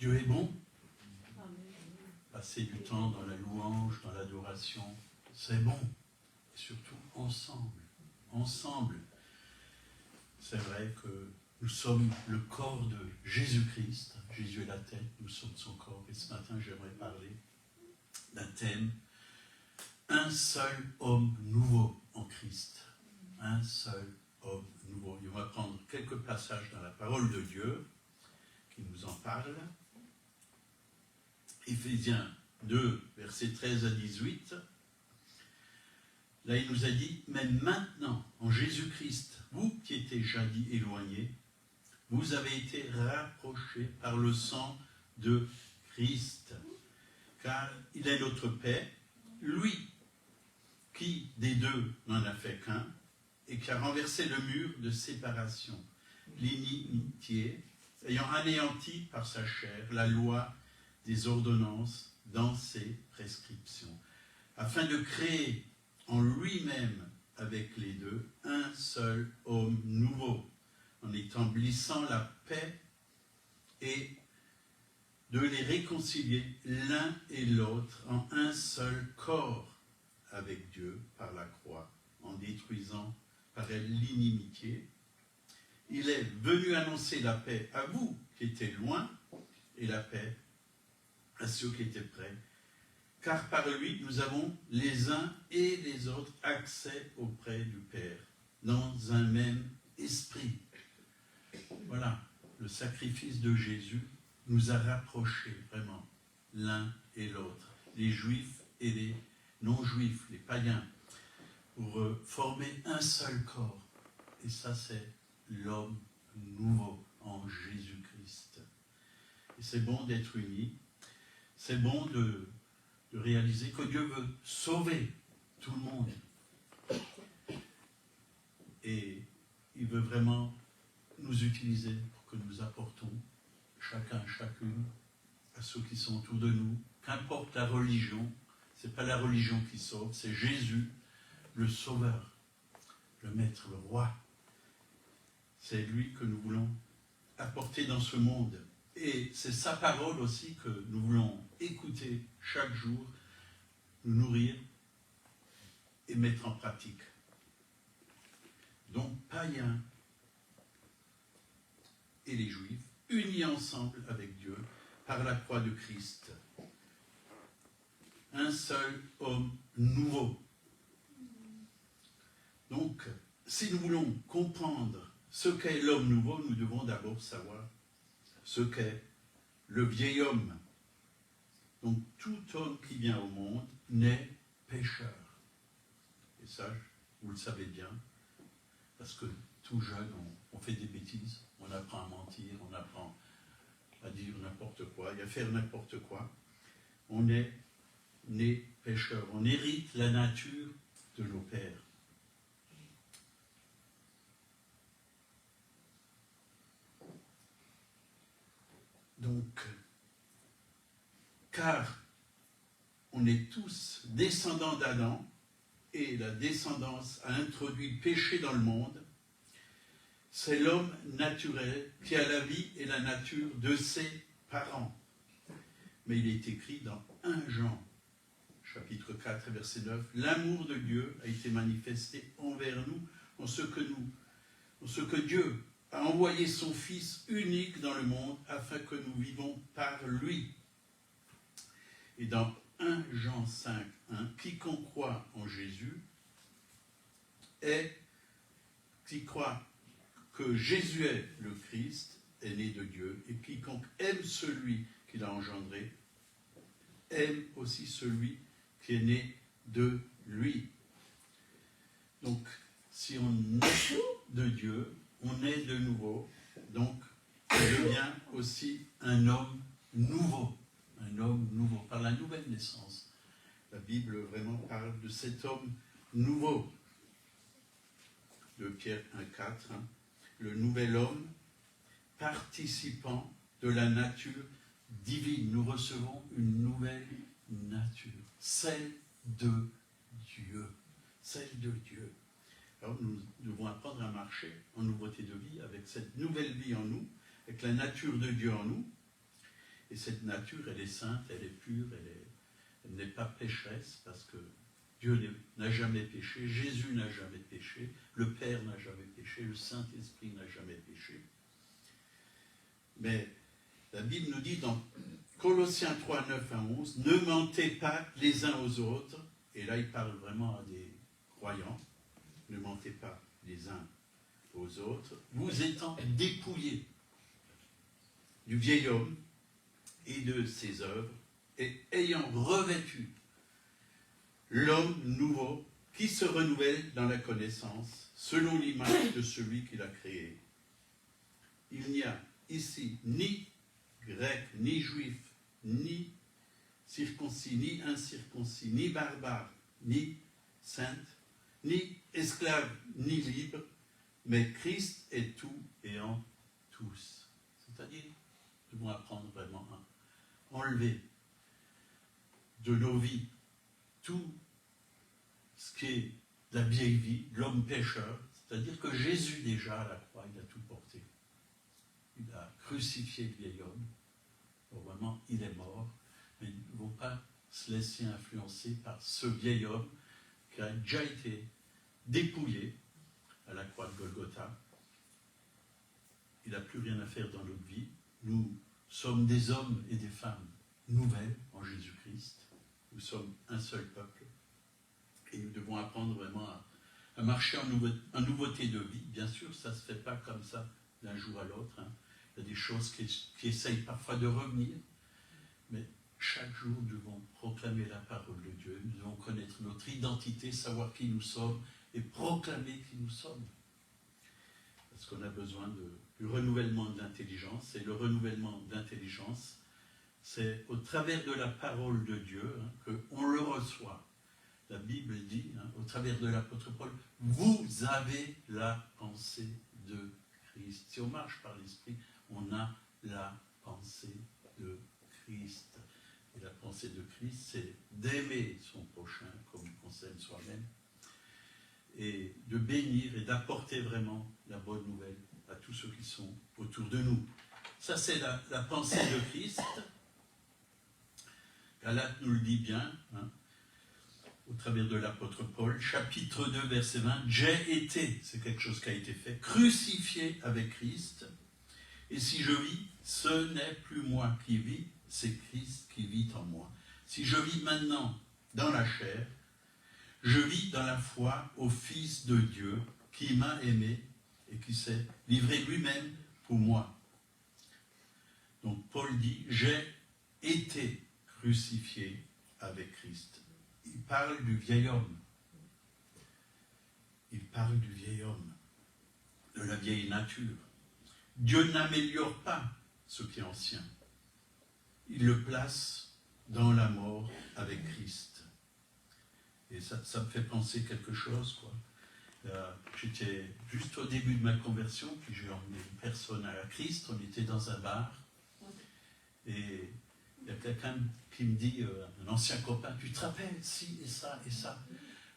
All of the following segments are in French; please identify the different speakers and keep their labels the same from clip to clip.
Speaker 1: Dieu est bon. Passer du temps dans la louange, dans l'adoration, c'est bon. Et surtout ensemble. Ensemble. C'est vrai que nous sommes le corps de Jésus-Christ. Jésus est la tête, nous sommes son corps. Et ce matin, j'aimerais parler d'un thème. Un seul homme nouveau en Christ. Un seul homme nouveau. Et on va prendre quelques passages dans la parole de Dieu qui nous en parlent. Éphésiens 2, versets 13 à 18. Là, il nous a dit, mais maintenant, en Jésus-Christ, vous qui étiez jadis éloignés, vous avez été rapprochés par le sang de Christ. Car il est notre paix, lui qui des deux n'en a fait qu'un, et qui a renversé le mur de séparation, l'inimitié, ayant anéanti par sa chair la loi des ordonnances dans ses prescriptions, afin de créer en lui-même avec les deux un seul homme nouveau, en établissant la paix et de les réconcilier l'un et l'autre en un seul corps avec Dieu par la croix, en détruisant par elle l'inimitié. Il est venu annoncer la paix à vous qui étiez loin et la paix à ceux qui étaient près. Car par lui, nous avons les uns et les autres accès auprès du Père, dans un même esprit. Voilà, le sacrifice de Jésus nous a rapprochés vraiment l'un et l'autre, les juifs et les non-juifs, les païens, pour former un seul corps. Et ça, c'est l'homme nouveau en Jésus-Christ. Et c'est bon d'être unis, c'est bon de réaliser que Dieu veut sauver tout le monde. Et il veut vraiment nous utiliser pour que nous apportons chacun, chacune, à ceux qui sont autour de nous, qu'importe la religion, ce n'est pas la religion qui sauve, c'est Jésus, le Sauveur, le Maître, le Roi. C'est lui que nous voulons apporter dans ce monde. Et c'est sa parole aussi que nous voulons écouter chaque jour, nous nourrir et mettre en pratique. Donc, païens et les Juifs, unis ensemble avec Dieu par la croix de Christ. Un seul homme nouveau. Donc, si nous voulons comprendre ce qu'est l'homme nouveau, nous devons d'abord savoir ce qu'est le vieil homme. Donc, tout homme qui vient au monde naît pécheur. Et ça, vous le savez bien, parce que tout jeune, on fait des bêtises, on apprend à mentir, on apprend à dire n'importe quoi, et à faire n'importe quoi. On est né pécheur, on hérite la nature de nos pères. Donc, car on est tous descendants d'Adam, et la descendance a introduit le péché dans le monde, c'est l'homme naturel qui a la vie et la nature de ses parents. Mais il est écrit dans 1 Jean, chapitre 4, verset 9, « L'amour de Dieu a été manifesté envers nous, en ce que Dieu a envoyé son Fils unique dans le monde, afin que nous vivons par lui. » Et dans 1 Jean 5, 1, « Quiconque croit en Jésus qui croit que Jésus est le Christ, est né de Dieu, et quiconque aime celui qui l'a engendré, aime aussi celui qui est né de lui. » Donc, si on est de Dieu, on est de nouveau, donc on devient aussi un homme nouveau. Un homme nouveau, par la nouvelle naissance. La Bible vraiment parle de cet homme nouveau. De Pierre 1,4, le nouvel homme participant de la nature divine. Nous recevons une nouvelle nature, celle de Dieu. Celle de Dieu. Alors nous devons apprendre à marcher en nouveauté de vie, avec cette nouvelle vie en nous, avec la nature de Dieu en nous. Et cette nature, elle est sainte, elle est pure, elle n'est pas pécheresse, parce que Dieu n'a jamais péché, Jésus n'a jamais péché, le Père n'a jamais péché, le Saint-Esprit n'a jamais péché. Mais la Bible nous dit dans Colossiens 3, 9 à 11, ne mentez pas les uns aux autres, et là il parle vraiment à des croyants, ne mentez pas les uns aux autres, vous étant dépouillés du vieil homme et de ses œuvres, et ayant revêtu l'homme nouveau qui se renouvelle dans la connaissance, selon l'image de celui qui l'a créé. Il n'y a ici ni grec, ni juif, ni circoncis, ni incirconcis, ni barbare, ni sainte, ni esclave, ni libre, mais Christ est tout et en tous. C'est-à-dire, nous devons apprendre vraiment à enlever de nos vies tout ce qui est la vieille vie, l'homme pécheur, c'est-à-dire que Jésus déjà à la croix, il a tout porté. Il a crucifié le vieil homme. Bon, vraiment, il est mort, mais nous ne devons pas se laisser influencer par ce vieil homme qui a déjà été dépouillé à la croix de Golgotha. Il n'a plus rien à faire dans notre vie. Nous sommes des hommes et des femmes nouvelles en Jésus-Christ. Nous sommes un seul peuple. Et nous devons apprendre vraiment à marcher en nouveauté de vie. Bien sûr, ça ne se fait pas comme ça d'un jour à l'autre. Hein. Il y a des choses qui essayent parfois de revenir. Mais chaque jour, nous devons proclamer la parole de Dieu. Nous devons connaître notre identité, savoir qui nous sommes et proclamer qui nous sommes. Parce qu'on a besoin du renouvellement de l'intelligence. Et le renouvellement de l'intelligence, c'est au travers de la parole de Dieu hein, qu'on le reçoit. La Bible dit, hein, au travers de l'apôtre Paul, vous avez la pensée de Christ. Si on marche par l'Esprit, on a la pensée de Christ. Et la pensée de Christ, c'est d'aimer son prochain comme on s'aime soi-même, et de bénir et d'apporter vraiment la bonne nouvelle à tous ceux qui sont autour de nous. Ça, c'est la pensée de Christ. Galates nous le dit bien, hein, au travers de l'apôtre Paul, chapitre 2, verset 20, « J'ai été », c'est quelque chose qui a été fait, « crucifié avec Christ, et si je vis, ce n'est plus moi qui vis, c'est Christ qui vit en moi. Si je vis maintenant dans la chair, je vis dans la foi au Fils de Dieu qui m'a aimé et qui s'est livré lui-même pour moi. » Donc Paul dit, « J'ai été crucifié avec Christ. » Il parle du vieil homme. Il parle du vieil homme, de la vieille nature. Dieu n'améliore pas ce qui est ancien. Il le place dans la mort avec Christ. Et ça me fait penser quelque chose, quoi. J'étais juste au début de ma conversion, puis j'ai emmené une personne à Christ, on était dans un bar, et il y a quelqu'un qui me dit, un ancien copain, tu te rappelles, si, et ça, et ça.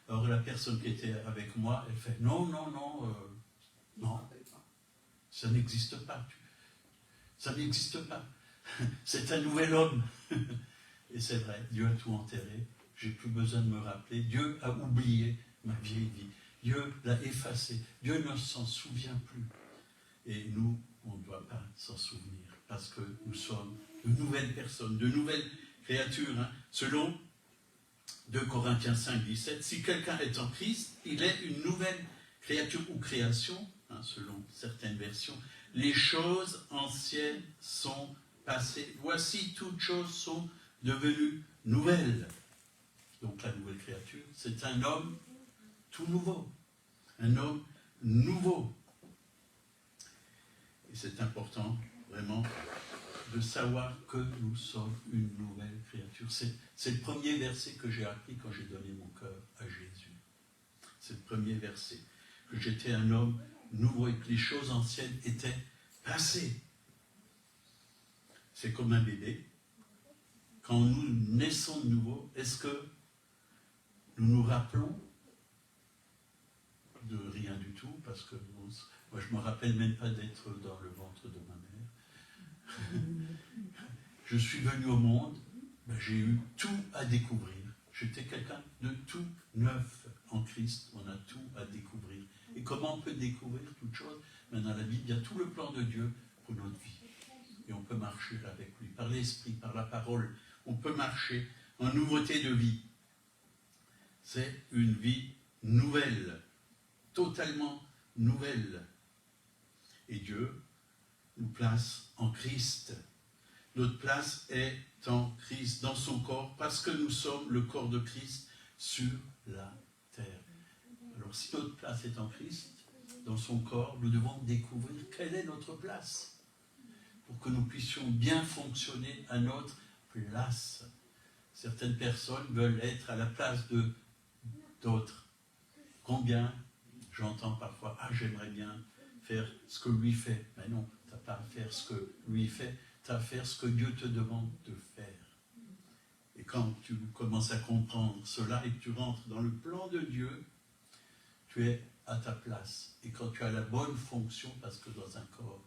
Speaker 1: Alors la personne qui était avec moi, elle fait, non, ça n'existe pas. Ça n'existe pas. C'est un nouvel homme. Et c'est vrai, Dieu a tout enterré. J'ai plus besoin de me rappeler. Dieu a oublié ma vieille vie. Dieu l'a effacé. Dieu ne s'en souvient plus. Et nous, on ne doit pas s'en souvenir. Parce que nous sommes de nouvelles personnes, de nouvelles créatures. Hein. Selon 2 Corinthiens 5, 17, si quelqu'un est en Christ, il est une nouvelle créature ou création, hein, selon certaines versions. Les choses anciennes sont passées. Voici, toutes choses sont devenues nouvelles. Donc la nouvelle créature, c'est un homme tout nouveau. Un homme nouveau. Et c'est important, vraiment, de savoir que nous sommes une nouvelle créature. C'est le premier verset que j'ai appris quand j'ai donné mon cœur à Jésus. C'est le premier verset. Que j'étais un homme nouveau et que les choses anciennes étaient passées. C'est comme un bébé. Quand nous naissons de nouveau, est-ce que nous nous rappelons de rien du tout? Parce que moi, je ne me rappelle même pas d'être dans le ventre de ma mère. je suis venu au monde, ben, j'ai eu tout à découvrir. J'étais quelqu'un de tout neuf en Christ, on a tout à découvrir. Et comment on peut découvrir toute chose? Ben, dans la Bible, il y a tout le plan de Dieu pour notre vie. Et on peut marcher avec lui, par l'Esprit, par la parole. On peut marcher en nouveauté de vie. C'est une vie nouvelle, totalement nouvelle. Et Dieu nous place en Christ. Notre place est en Christ, dans son corps, parce que nous sommes le corps de Christ sur la terre. Alors si notre place est en Christ, dans son corps, nous devons découvrir quelle est notre place, pour que nous puissions bien fonctionner à notre place. Certaines personnes veulent être à la place d'autres. Combien j'entends parfois, ah j'aimerais bien faire ce que lui fait. Mais non, tu n'as pas à faire ce que lui fait, tu as à faire ce que Dieu te demande de faire. Et quand tu commences à comprendre cela et que tu rentres dans le plan de Dieu, tu es à ta place. Et quand tu as la bonne fonction, parce que dans un corps,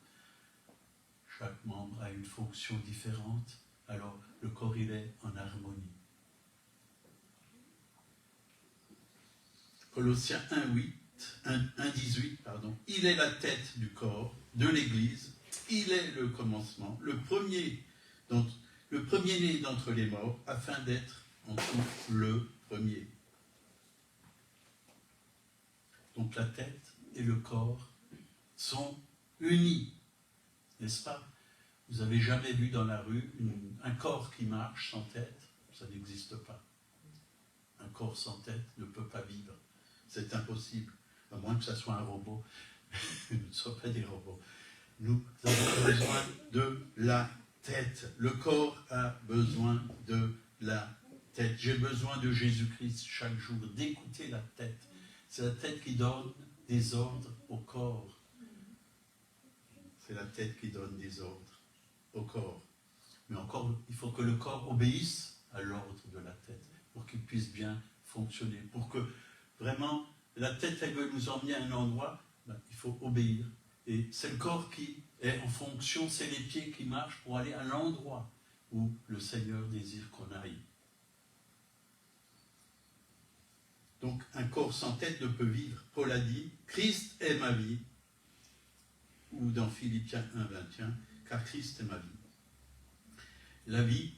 Speaker 1: chaque membre a une fonction différente, alors le corps il est en harmonie. Colossiens 1,18, il est la tête du corps, de l'Église, il est le commencement, le premier-né d'entre les morts, afin d'être en tout le premier. Donc la tête et le corps sont unis, n'est-ce pas? Vous n'avez jamais vu dans la rue un corps qui marche sans tête? Ça n'existe pas. Un corps sans tête ne peut pas vivre. C'est impossible, à moins que ça soit un robot. Nous ne sommes pas des robots. Nous avons besoin de la tête. Le corps a besoin de la tête. J'ai besoin de Jésus-Christ chaque jour, d'écouter la tête. C'est la tête qui donne des ordres au corps. C'est la tête qui donne des ordres au corps. Mais encore, il faut que le corps obéisse à l'ordre de la tête pour qu'il puisse bien fonctionner. Pour que vraiment la tête, elle veut nous emmener à un endroit, ben, il faut obéir. Et c'est le corps qui est en fonction, c'est les pieds qui marchent pour aller à l'endroit où le Seigneur désire qu'on aille. Donc un corps sans tête ne peut vivre. Paul a dit, Christ est ma vie, ou dans Philippiens 1,21, car Christ est ma vie. La vie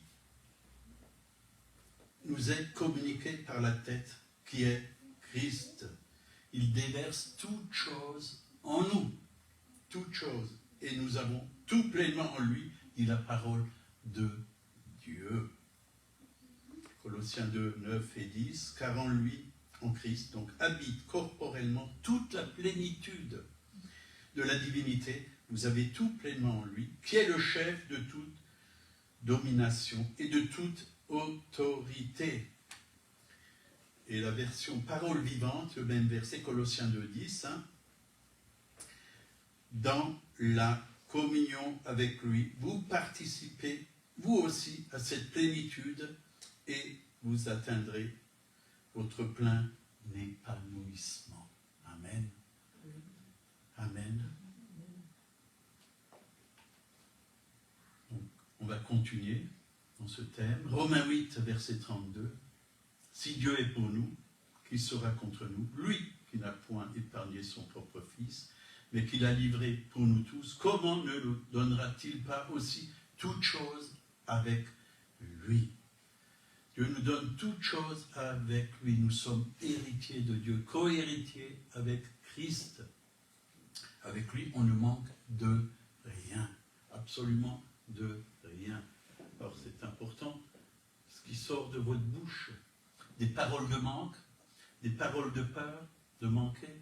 Speaker 1: nous est communiquée par la tête qui est Christ. Il déverse toute chose en nous, toute chose. Et nous avons tout pleinement en lui, dit la parole de Dieu. Colossiens 2, 9 et 10, car en lui, en Christ, donc habite corporellement toute la plénitude de la divinité. Vous avez tout pleinement en lui, qui est le chef de toute domination et de toute autorité. Et la version parole vivante, le même verset, Colossiens 2, 10, dans la communion avec lui, vous participez, vous aussi, à cette plénitude et vous atteindrez votre plein épanouissement. Amen. Amen. Donc, on va continuer dans ce thème. Romains 8, verset 32. Si Dieu est pour nous, qui sera contre nous? Lui qui n'a point épargné son propre Fils, mais qui l'a livré pour nous tous, comment ne nous donnera-t-il pas aussi toutes choses avec lui? Dieu nous donne toutes choses avec lui. Nous sommes héritiers de Dieu, co-héritiers avec Christ. Avec lui, on ne manque de rien, absolument de rien. Alors c'est important, ce qui sort de votre bouche, des paroles de manque, des paroles de peur, de manquer,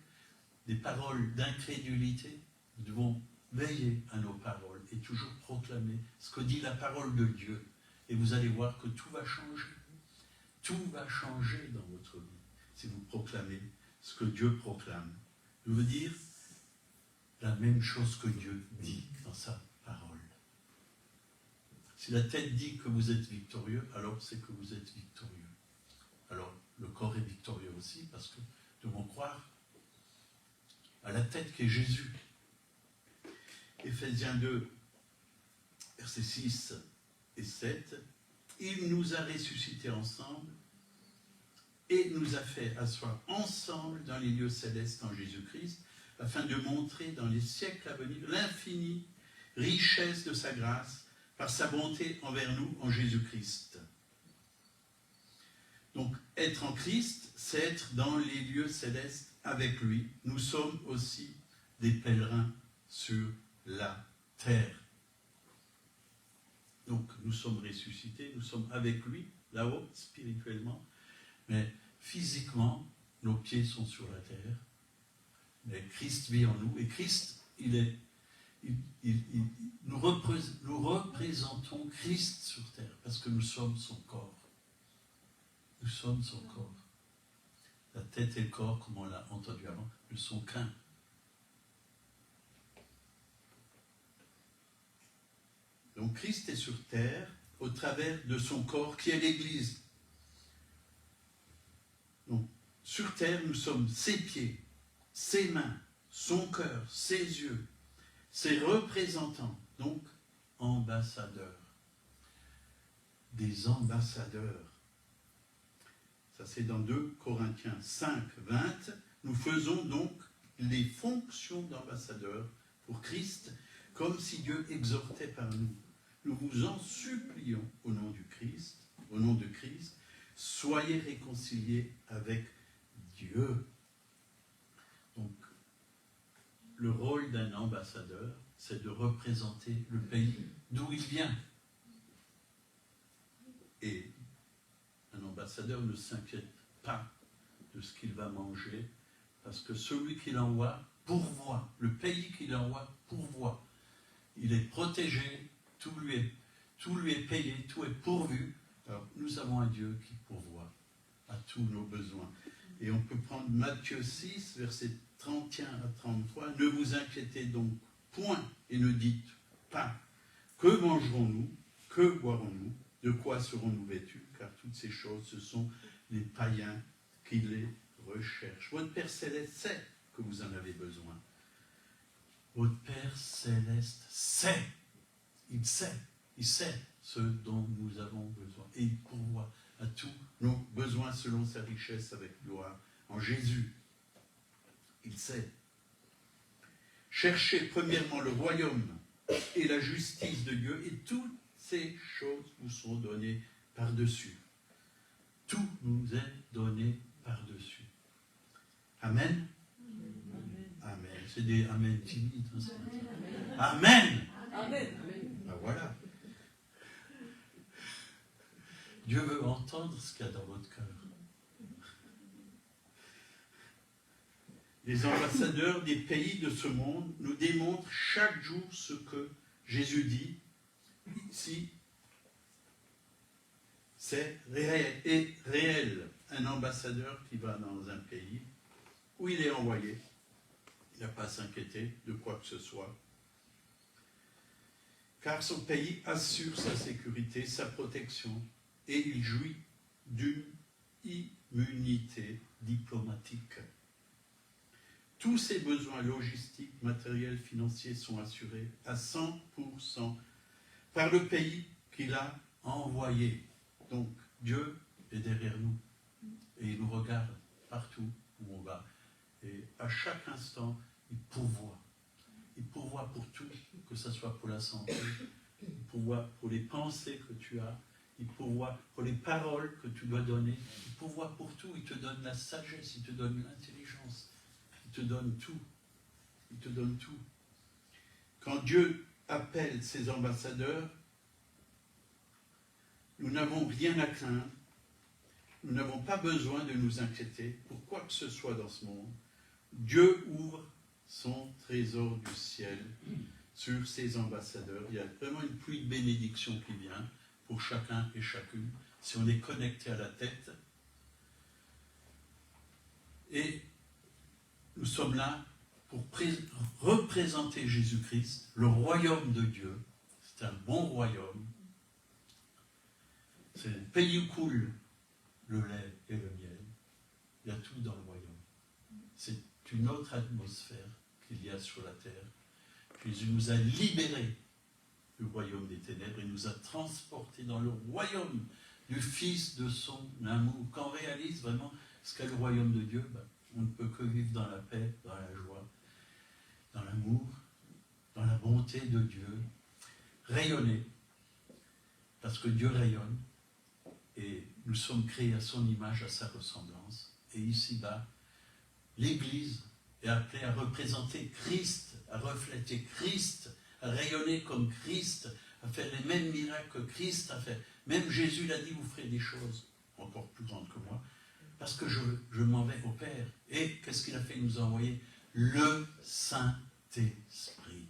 Speaker 1: des paroles d'incrédulité. Nous devons veiller à nos paroles et toujours proclamer ce que dit la parole de Dieu. Et vous allez voir que tout va changer. Tout va changer dans votre vie si vous proclamez ce que Dieu proclame. Je veux dire la même chose que Dieu dit dans sa parole. Si la tête dit que vous êtes victorieux, alors c'est que vous êtes victorieux. Alors le corps est victorieux aussi parce que nous devons croire à la tête qui est Jésus. Éphésiens 2, verset 6. et 7, il nous a ressuscités ensemble et nous a fait asseoir ensemble dans les lieux célestes en Jésus-Christ, afin de montrer dans les siècles à venir l'infinie richesse de sa grâce par sa bonté envers nous en Jésus-Christ. Donc, être en Christ, c'est être dans les lieux célestes avec lui. Nous sommes aussi des pèlerins sur la terre. Donc, nous sommes ressuscités, nous sommes avec lui, là-haut, spirituellement, mais physiquement, nos pieds sont sur la terre. Mais Christ vit en nous, et Christ, nous représentons Christ sur terre, parce que nous sommes son corps. Nous sommes son corps. La tête et le corps, comme on l'a entendu avant, ne sont qu'un. Donc Christ est sur terre au travers de son corps qui est l'Église. Donc sur terre, nous sommes ses pieds, ses mains, son cœur, ses yeux, ses représentants, donc ambassadeurs. Des ambassadeurs. Ça c'est dans 2 Corinthiens 5, 20. Nous faisons donc les fonctions d'ambassadeurs pour Christ, comme si Dieu exhortait par nous. Nous vous en supplions au nom de Christ, soyez réconciliés avec Dieu. Donc, le rôle d'un ambassadeur, c'est de représenter le pays d'où il vient. Et un ambassadeur ne s'inquiète pas de ce qu'il va manger, parce que celui qui l'envoie pourvoit, le pays qui l'envoie pourvoit. Il est protégé, tout lui est payé, tout est pourvu. Alors, nous avons un Dieu qui pourvoit à tous nos besoins. Et on peut prendre Matthieu 6, versets 31 à 33. Ne vous inquiétez donc point et ne dites pas que mangerons-nous, que boirons-nous, de quoi serons-nous vêtus, car toutes ces choses, ce sont les païens qui les recherchent. Votre Père Céleste sait que vous en avez besoin. Votre Père Céleste sait. Il sait ce dont nous avons besoin. Et il pourvoit à tous nos besoins selon sa richesse avec gloire en Jésus. Il sait. Cherchez premièrement le royaume et la justice de Dieu, et toutes ces choses vous seront données par-dessus. Tout nous est donné par-dessus. Amen. Amen. C'est des amen timides. Amen. Amen. Ben voilà. Dieu veut entendre ce qu'il y a dans votre cœur. Les ambassadeurs des pays de ce monde nous démontrent chaque jour ce que Jésus dit. Ici, c'est réel et réel. Un ambassadeur qui va dans un pays où il est envoyé, il n'a pas à s'inquiéter de quoi que ce soit. Car son pays assure sa sécurité, sa protection, et il jouit d'une immunité diplomatique. Tous ses besoins logistiques, matériels, financiers sont assurés à 100% par le pays qu'il a envoyé. Donc, Dieu est derrière nous et il nous regarde partout où on va. Et à chaque instant, il pourvoit. Il pourvoit pour tout, que ce soit pour la santé, il pourvoit pour les pensées que tu as, il pourvoit pour les paroles que tu dois donner, il pourvoit pour tout, il te donne la sagesse, il te donne l'intelligence, il te donne tout. Il te donne tout. Quand Dieu appelle ses ambassadeurs, nous n'avons rien à craindre, nous n'avons pas besoin de nous inquiéter pour quoi que ce soit dans ce monde. Dieu ouvre son trésor du ciel sur ses ambassadeurs. Il y a vraiment une pluie de bénédiction qui vient pour chacun et chacune, si on est connecté à la tête. Et nous sommes là pour représenter Jésus-Christ, le royaume de Dieu. C'est un bon royaume. C'est un pays où coule le lait et le miel. Il y a tout dans le royaume. C'est une autre atmosphère qu'il y a sur la terre. Jésus nous a libérés du royaume des ténèbres et nous a transportés dans le royaume du Fils de son amour. Quand on réalise vraiment ce qu'est le royaume de Dieu, on ne peut que vivre dans la paix, dans la joie, dans l'amour, dans la bonté de Dieu, rayonner, parce que Dieu rayonne, et nous sommes créés à son image, à sa ressemblance. Et ici-bas, l'Église est appelée à représenter Christ, à refléter Christ, à rayonner comme Christ, à faire les mêmes miracles que Christ a fait. Même Jésus l'a dit, vous ferez des choses encore plus grandes que moi, parce que je m'en vais au Père. Et qu'est-ce qu'il a fait? Il nous a envoyé le Saint-Esprit.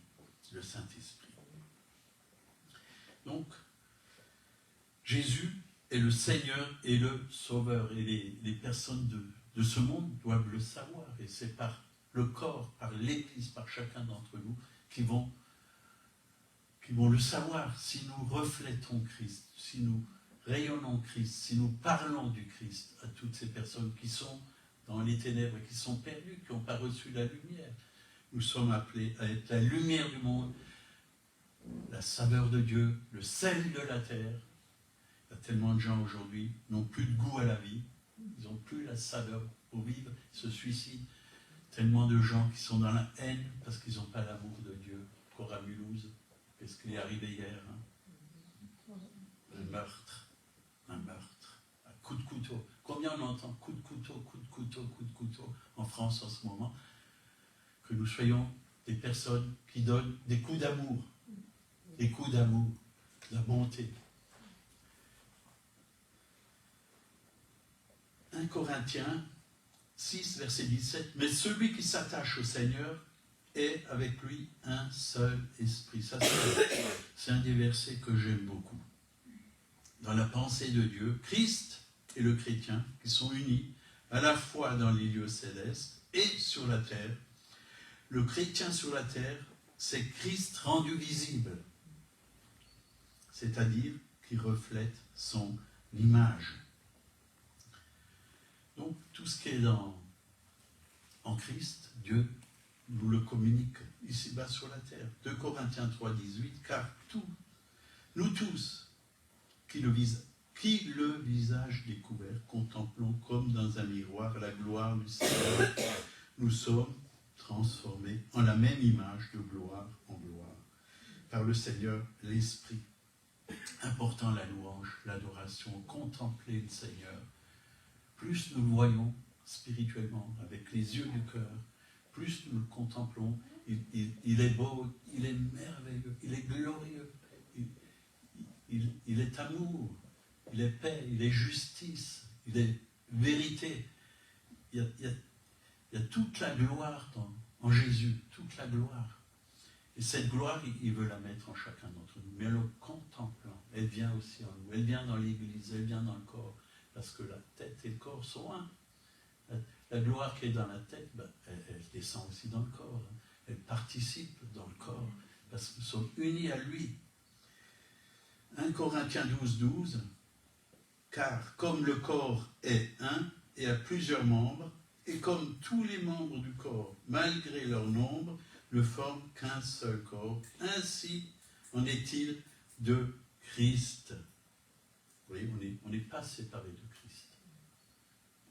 Speaker 1: Le Saint-Esprit. Donc, Jésus est le Seigneur et le Sauveur. Et les personnes de ce monde doivent le savoir. Et c'est par le corps, par l'Église, par chacun d'entre nous qui vont le savoir. Si nous reflétons Christ, si nous rayonnons Christ, si nous parlons du Christ à toutes ces personnes qui sont dans les ténèbres, qui sont perdues, qui n'ont pas reçu la lumière. Nous sommes appelés à être la lumière du monde, la saveur de Dieu, le sel de la terre. Il y a tellement de gens aujourd'hui qui n'ont plus de goût à la vie, ils n'ont plus la saveur pour vivre, ils se suicident. Tellement de gens qui sont dans la haine parce qu'ils n'ont pas l'amour de Dieu. Encore à Mulhouse, qu'est-ce qui est arrivé hier, hein? Un meurtre, à coup de couteau. Combien on entend coup de couteau, coup de couteau, coup de couteau en France en ce moment? Que nous soyons des personnes qui donnent des coups d'amour, de la bonté. 1 Corinthiens 6, verset 17, mais celui qui s'attache au Seigneur est avec lui un seul esprit. Ça, c'est un des versets que j'aime beaucoup. Dans la pensée de Dieu, Christ et le chrétien qui sont unis à la fois dans les lieux célestes et sur la terre. Le chrétien sur la terre, c'est Christ rendu visible, c'est-à-dire qui reflète son image. Donc, tout ce qui est en Christ, Dieu nous le communique ici-bas sur la terre. 2 Corinthiens 3, 18, car nous tous, qui le visage découvert, contemplons comme dans un miroir la gloire du Seigneur, nous sommes transformés en la même image de gloire en gloire, par le Seigneur, l'Esprit. Important la louange, l'adoration, contempler le Seigneur. Plus nous le voyons spirituellement, avec les yeux du cœur, plus nous le contemplons, il est beau, il est merveilleux, il est glorieux, il est amour, il est paix, il est justice, il est vérité. Il y a toute la gloire en Jésus, toute la gloire. Et cette gloire, il veut la mettre en chacun d'entre nous. Mais en le contemplant, elle vient aussi en nous, elle vient dans l'Église, elle vient dans le corps. Parce que la tête et le corps sont un. La gloire qui est dans la tête, elle descend aussi dans le corps. Elle participe dans le corps. Parce que nous sommes unis à lui. 1 Corinthiens 12, 12. Car comme le corps est un et a plusieurs membres, et comme tous les membres du corps, malgré leur nombre, ne forment qu'un seul corps, ainsi en est-il de Christ. Vous voyez, on n'est pas séparés de Christ.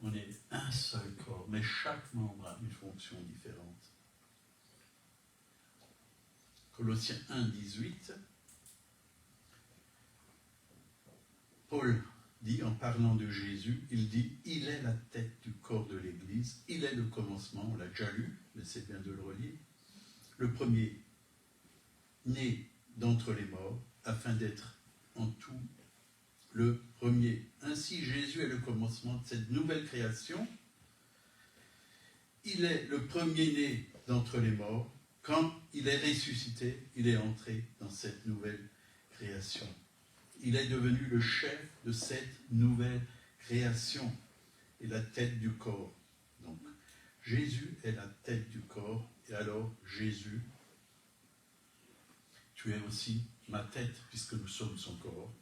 Speaker 1: On est un seul corps, mais chaque membre a une fonction différente. Colossiens 1, 18. Paul dit, en parlant de Jésus, il dit, il est la tête du corps de l'Église, il est le commencement, on l'a déjà lu, mais c'est bien de le relire. Le premier, né d'entre les morts, afin d'être en tout le premier. Ainsi, Jésus est le commencement de cette nouvelle création. Il est le premier-né d'entre les morts. Quand il est ressuscité, il est entré dans cette nouvelle création. Il est devenu le chef de cette nouvelle création et la tête du corps. Donc, Jésus est la tête du corps. Et alors, Jésus, tu es aussi ma tête, puisque nous sommes son corps.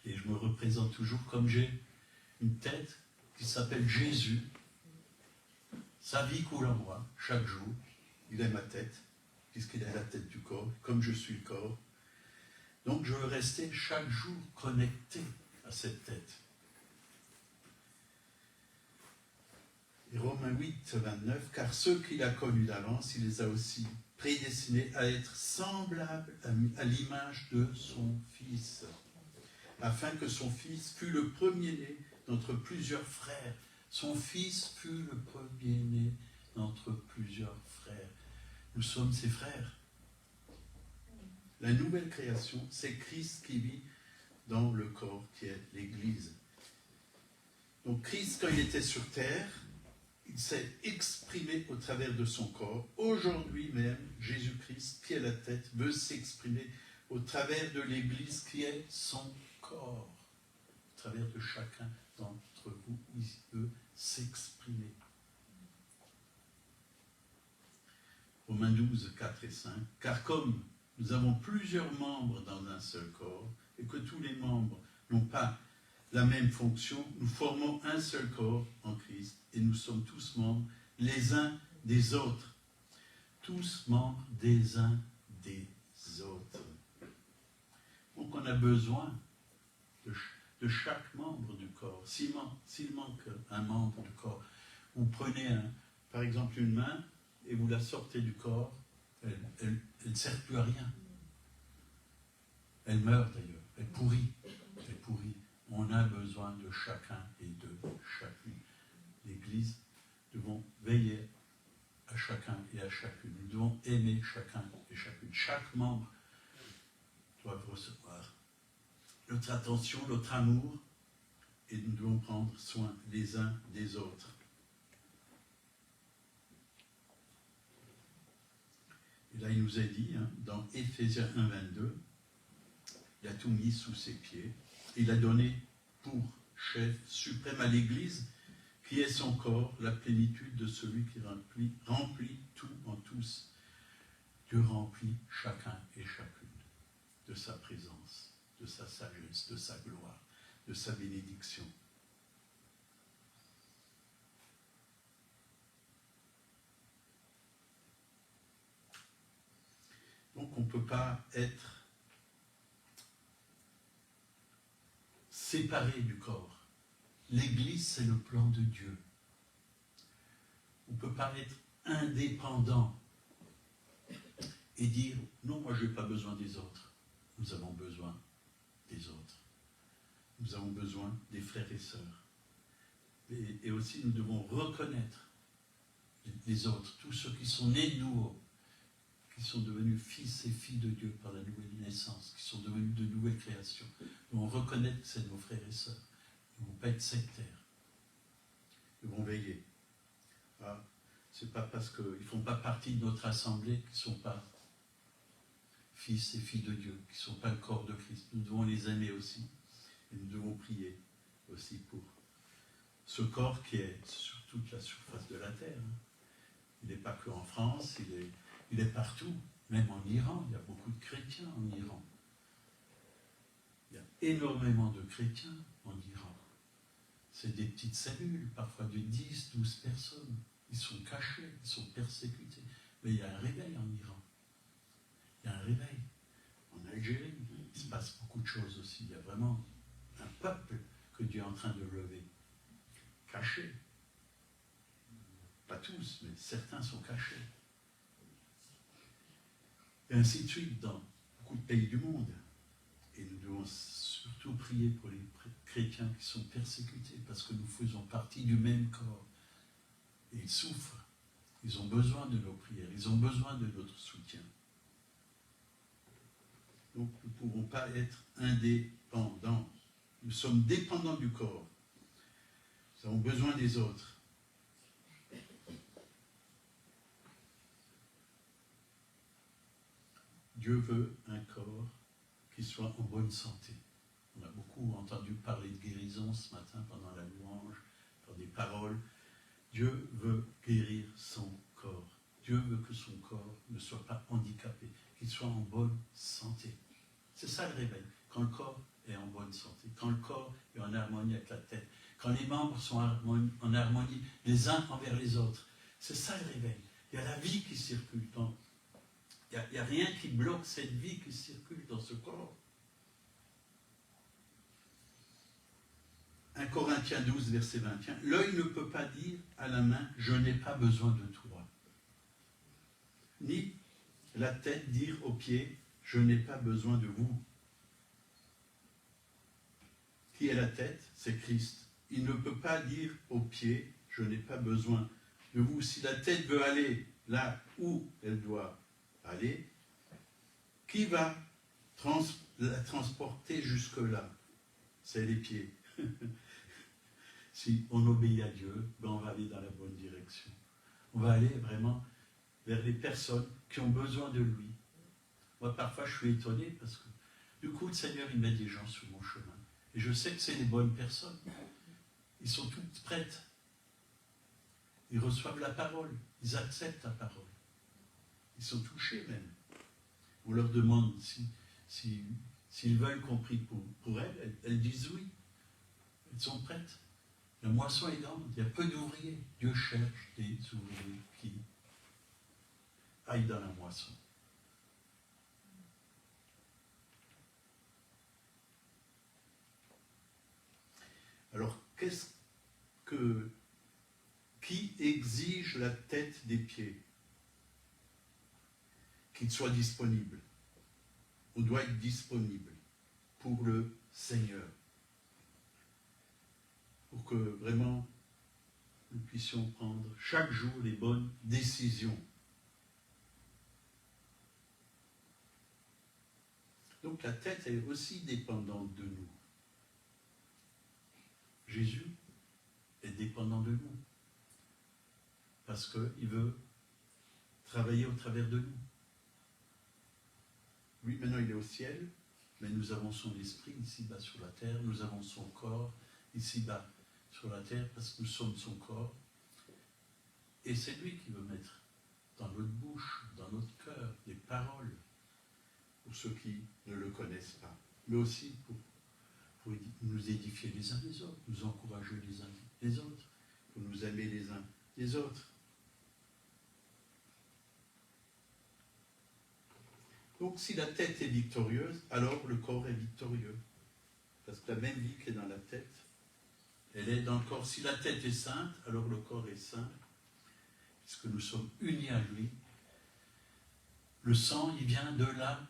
Speaker 1: Et je me représente toujours comme j'ai une tête qui s'appelle Jésus. Sa vie coule en moi, chaque jour. Il est ma tête, puisqu'il est la tête du corps. Comme je suis le corps, Donc je veux rester chaque jour connecté à cette tête. Et Romains 8, 29, car ceux qu'il a connus d'avance, il les a aussi prédestinés à être semblables à l'image de son Fils, afin que son Fils fût le premier-né d'entre plusieurs frères. Son Fils fut le premier-né d'entre plusieurs frères. Nous sommes ses frères. La nouvelle création, c'est Christ qui vit dans le corps qui est l'Église. Donc Christ, quand il était sur terre, il s'est exprimé au travers de son corps. Aujourd'hui même, Jésus-Christ, qui est la tête, veut s'exprimer au travers de l'Église qui est son corps. Au travers de chacun d'entre vous, il veut s'exprimer. Romains 12, 4 et 5. Car comme nous avons plusieurs membres dans un seul corps, et que tous les membres n'ont pas la même fonction, nous formons un seul corps en Christ, et nous sommes tous membres les uns des autres. Tous membres des uns des autres. Donc on a besoin de chaque membre du corps. S'il manque un membre du corps, vous prenez par exemple une main et vous la sortez du corps, elle ne sert plus à rien. Elle meurt d'ailleurs, elle pourrit. On a besoin de chacun et de chacune. L'Église, nous devons veiller à chacun et à chacune. Nous devons aimer chacun et chacune. Chaque membre doit recevoir notre attention, notre amour, et nous devons prendre soin les uns des autres. Et là, il nous a dit, dans Éphésiens 1, 22, il a tout mis sous ses pieds. Il a donné pour chef suprême à l'Église, qui est son corps, la plénitude de celui qui remplit tout en tous. Dieu remplit chacun et chacune de sa présence, de sa sagesse, de sa gloire, de sa bénédiction. Donc on ne peut pas être séparé du corps. L'Église, c'est le plan de Dieu. On ne peut pas être indépendant et dire « Non, moi je n'ai pas besoin des autres ». Nous avons besoin des autres. Nous avons besoin des frères et sœurs. Et aussi, nous devons reconnaître les autres, tous ceux qui sont nés de nouveau, qui sont devenus fils et filles de Dieu par la nouvelle naissance, qui sont devenus de nouvelles créations. Nous devons reconnaître que c'est nos frères et sœurs. Nous ne devons pas être sectaires. Nous devons veiller. Ce n'est pas parce qu'ils ne font pas partie de notre assemblée qu'ils ne sont pas fils et filles de Dieu, qui ne sont pas le corps de Christ. Nous devons les aimer aussi. Et nous devons prier aussi pour ce corps qui est sur toute la surface de la terre. Il n'est pas que en France, il est partout, même en Iran. Il y a beaucoup de chrétiens en Iran. Il y a énormément de chrétiens en Iran. C'est des petites cellules, parfois de 10, 12 personnes. Ils sont cachés, ils sont persécutés. Mais il y a un réveil en Iran. Il y a un réveil. En Algérie, il se passe beaucoup de choses aussi. Il y a vraiment un peuple que Dieu est en train de lever. Cachés. Pas tous, mais certains sont cachés. Et ainsi de suite dans beaucoup de pays du monde. Et nous devons surtout prier pour les chrétiens qui sont persécutés, parce que nous faisons partie du même corps. Et ils souffrent. Ils ont besoin de nos prières. Ils ont besoin de notre soutien. Donc nous ne pouvons pas être indépendants. Nous sommes dépendants du corps. Nous avons besoin des autres. Dieu veut un corps qui soit en bonne santé. On a beaucoup entendu parler de guérison ce matin pendant la louange, par des paroles. Dieu veut guérir son corps. Dieu veut que son corps ne soit pas handicapé, qu'il soit en bonne santé. C'est ça le réveil, quand le corps est en bonne santé, quand le corps est en harmonie avec la tête, quand les membres sont en harmonie les uns envers les autres. C'est ça le réveil. Il y a la vie qui circule. Il n'y a rien qui bloque cette vie qui circule dans ce corps. Corinthiens 12, verset 21, l'œil ne peut pas dire à la main, je n'ai pas besoin de toi. Ni la tête dire aux pieds, je n'ai pas besoin de vous. Qui est la tête? C'est Christ. Il ne peut pas dire aux pieds, je n'ai pas besoin de vous. Si la tête veut aller là où elle doit aller, qui va la transporter jusque-là? C'est les pieds. Si on obéit à Dieu, ben on va aller dans la bonne direction. On va aller vraiment vers les personnes qui ont besoin de lui. Moi, parfois, je suis étonné parce que, du coup, le Seigneur, il met des gens sur mon chemin. Et je sais que c'est les bonnes personnes. Ils sont toutes prêtes. Ils reçoivent la parole. Ils acceptent la parole. Ils sont touchés même. On leur demande s'ils veulent qu'on prie pour elles. Elles disent oui. Elles sont prêtes. La moisson est grande. Il y a peu d'ouvriers. Dieu cherche des ouvriers qui aillent dans la moisson. Alors, qui exige la tête des pieds? Qu'il soit disponible. On doit être disponible pour le Seigneur. Pour que vraiment nous puissions prendre chaque jour les bonnes décisions. Donc la tête est aussi dépendante de nous. Jésus est dépendant de nous. Parce qu'il veut travailler au travers de nous. Lui, maintenant, il est au ciel, mais nous avons son esprit ici-bas sur la terre, nous avons son corps ici-bas sur la terre, parce que nous sommes son corps. Et c'est lui qui veut mettre dans notre bouche, dans notre cœur, des paroles pour ceux qui ne le connaissent pas, mais aussi pour nous édifier les uns les autres, nous encourager les uns les autres, pour nous aimer les uns les autres. Donc si la tête est victorieuse, alors le corps est victorieux. Parce que la même vie qui est dans la tête, elle est dans le corps. Si la tête est sainte, alors le corps est saint, puisque nous sommes unis à lui. Le sang, il vient de la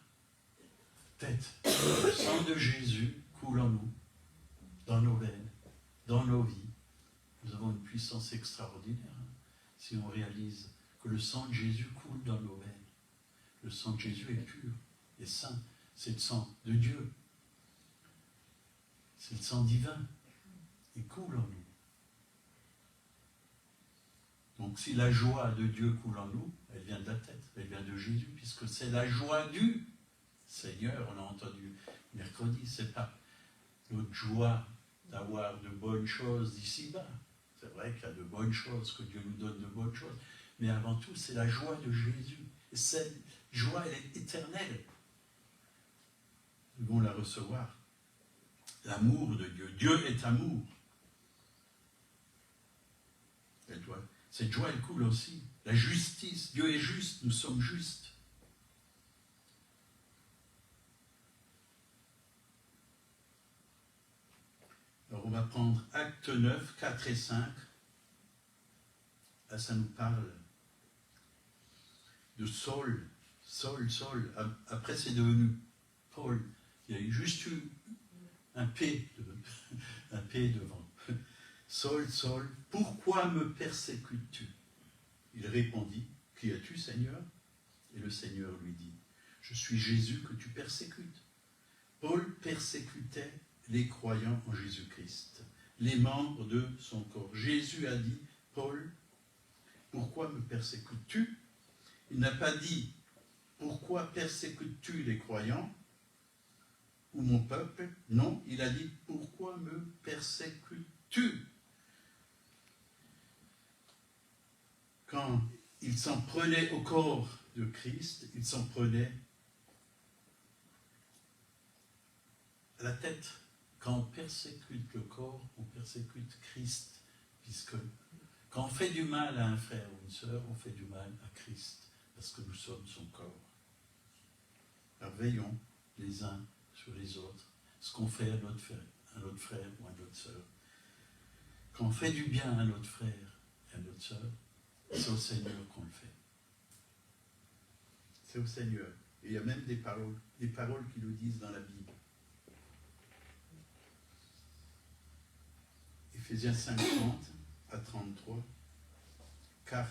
Speaker 1: tête. Le sang de Jésus coule en nous, dans nos veines, dans nos vies. Nous avons une puissance extraordinaire, si on réalise que le sang de Jésus coule dans nos veines. Le sang de Jésus est pur et saint. C'est le sang de Dieu. C'est le sang divin. Il coule en nous. Donc si la joie de Dieu coule en nous, elle vient de la tête, elle vient de Jésus, puisque c'est la joie du Seigneur. On a entendu mercredi, c'est pas notre joie d'avoir de bonnes choses ici-bas. C'est vrai qu'il y a de bonnes choses, que Dieu nous donne de bonnes choses. Mais avant tout, c'est la joie de Jésus. Et cette joie, elle est éternelle. Nous devons la recevoir. L'amour de Dieu. Dieu est amour. Cette joie, elle coule aussi. La justice. Dieu est juste. Nous sommes justes. Alors on va prendre Acte 9, 4 et 5. Là, ça nous parle de Saul. Saul. Après, c'est devenu Paul. Il y a eu juste eu un P devant. Saul, pourquoi me persécutes-tu? Il répondit, qui es-tu, Seigneur? Et le Seigneur lui dit, je suis Jésus que tu persécutes. Paul persécutait les croyants en Jésus-Christ, les membres de son corps. Jésus a dit, Paul, pourquoi me persécutes-tu? Il n'a pas dit, pourquoi persécutes-tu les croyants ou mon peuple? Non, il a dit, pourquoi me persécutes-tu? Quand il s'en prenait au corps de Christ, il s'en prenait à la tête. Quand on persécute le corps, on persécute Christ, puisque quand on fait du mal à un frère ou une sœur, on fait du mal à Christ, parce que nous sommes son corps. Alors veillons les uns sur les autres, ce qu'on fait à notre frère ou à notre sœur. Quand on fait du bien à notre frère et à notre sœur, c'est au Seigneur qu'on le fait. C'est au Seigneur. Et il y a même des paroles qui le disent dans la Bible. Éphésiens 5, 30 à 33. Car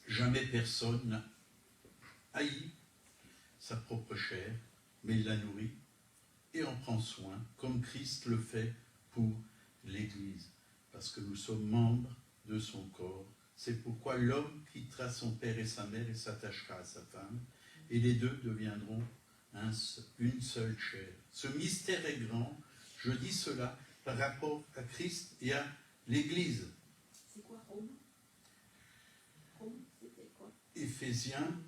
Speaker 1: jamais personne n'a haï sa propre chair, mais il la nourrit et en prend soin, comme Christ le fait pour l'Église, parce que nous sommes membres de son corps. C'est pourquoi l'homme quittera son père et sa mère et s'attachera à sa femme, et les deux deviendront une seule chair. Ce mystère est grand, je dis cela par rapport à Christ et à l'Église.
Speaker 2: C'est quoi Rome? Rome, c'était quoi?
Speaker 1: Éphésiens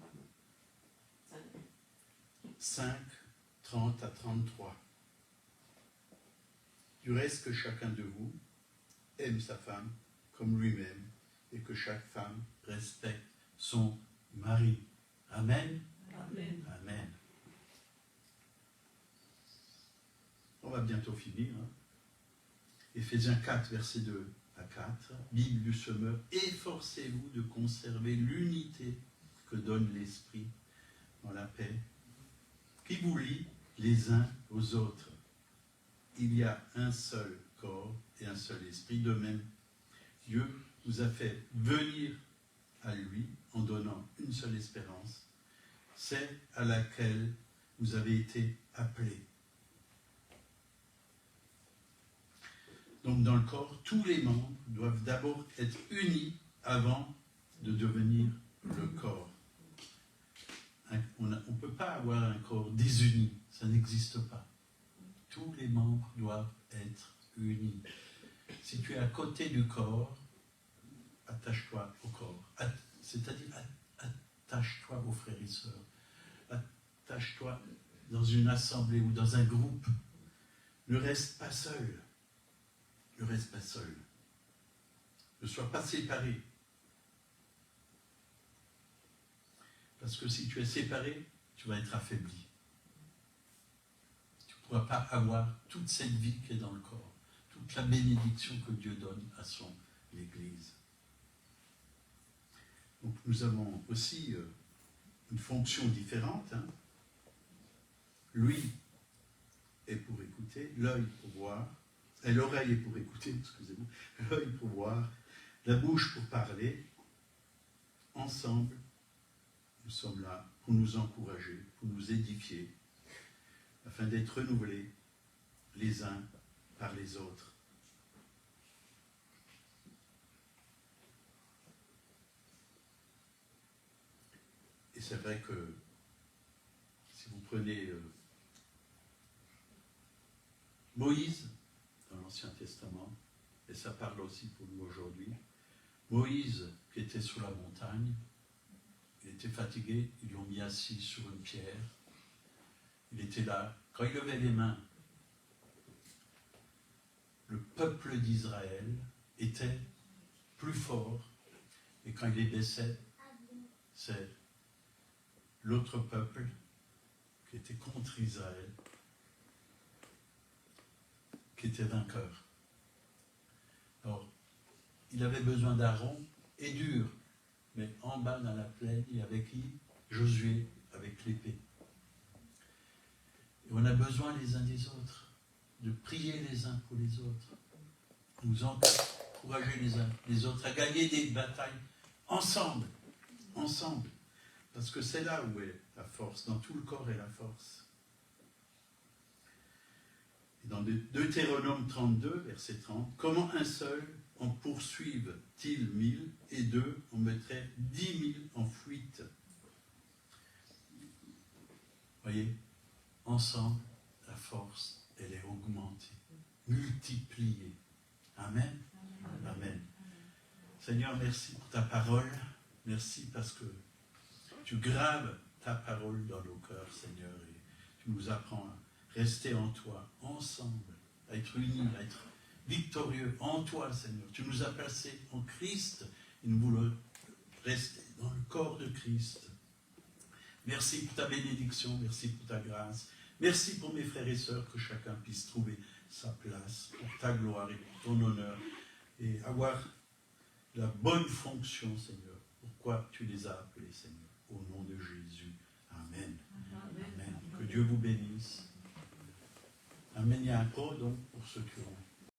Speaker 1: 5, 30 à 33. Du reste que chacun de vous aime sa femme comme lui-même et que chaque femme respecte son mari. Amen.
Speaker 2: Amen.
Speaker 1: Amen. On va bientôt finir. Éphésiens 4, versets 2 à 4. Bible du semeur. Efforcez-vous de conserver l'unité que donne l'Esprit dans la paix, qui vous lie les uns aux autres. Il y a un seul corps et un seul esprit. De même, Dieu vous a fait venir à lui en donnant une seule espérance, celle à laquelle vous avez été appelés. Donc dans le corps, tous les membres doivent d'abord être unis avant de devenir le corps. On ne peut pas avoir un corps désuni, ça n'existe pas. Tous les membres doivent être unis. Si tu es à côté du corps, attache-toi au corps. C'est-à-dire, attache-toi aux frères et sœurs. Attache-toi dans une assemblée ou dans un groupe. Ne reste pas seul. Ne reste pas seul. Ne sois pas séparé. Parce que si tu es séparé, tu vas être affaibli. Tu ne pourras pas avoir toute cette vie qui est dans le corps, toute la bénédiction que Dieu donne à son Église. Donc nous avons aussi une fonction différente. L'ouïe est pour écouter, l'œil pour voir, et l'oreille est pour écouter, excusez-moi, l'œil pour voir, la bouche pour parler. Ensemble, nous sommes là pour nous encourager, pour nous édifier, afin d'être renouvelés les uns par les autres. Et c'est vrai que si vous prenez Moïse dans l'Ancien Testament, et ça parle aussi pour nous aujourd'hui, Moïse qui était sur la montagne, il était fatigué, ils l'ont mis assis sur une pierre, il était là, quand il levait les mains, le peuple d'Israël était plus fort, et quand il les baissait, c'est l'autre peuple qui était contre Israël, qui était vainqueur. Alors, il avait besoin d'Aaron et d'Hur, mais en bas dans la plaine, il y avait qui? Josué avec l'épée. Et on a besoin les uns des autres, de prier les uns pour les autres, nous encourager les uns les autres à gagner des batailles ensemble, ensemble. Parce que c'est là où est la force, dans tout le corps est la force. Et dans Deutéronome 32, verset 30, comment un seul en poursuive-t-il 1000 et deux en mettrait 10 000 en fuite? Voyez, ensemble, la force, elle est augmentée, multipliée. Amen. Amen. Amen. Seigneur, merci pour ta parole. Merci parce que tu graves ta parole dans nos cœurs, Seigneur, et tu nous apprends à rester en toi, ensemble, à être unis, à être victorieux en toi, Seigneur. Tu nous as placés en Christ et nous voulons rester dans le corps de Christ. Merci pour ta bénédiction, merci pour ta grâce. Merci pour mes frères et sœurs, que chacun puisse trouver sa place pour ta gloire et pour ton honneur. et avoir la bonne fonction, Seigneur. Pourquoi tu les as appelés, Seigneur. Au nom de Jésus. Amen. Amen. Que Dieu vous bénisse. Amen. Il y a un code donc pour ceux qui ont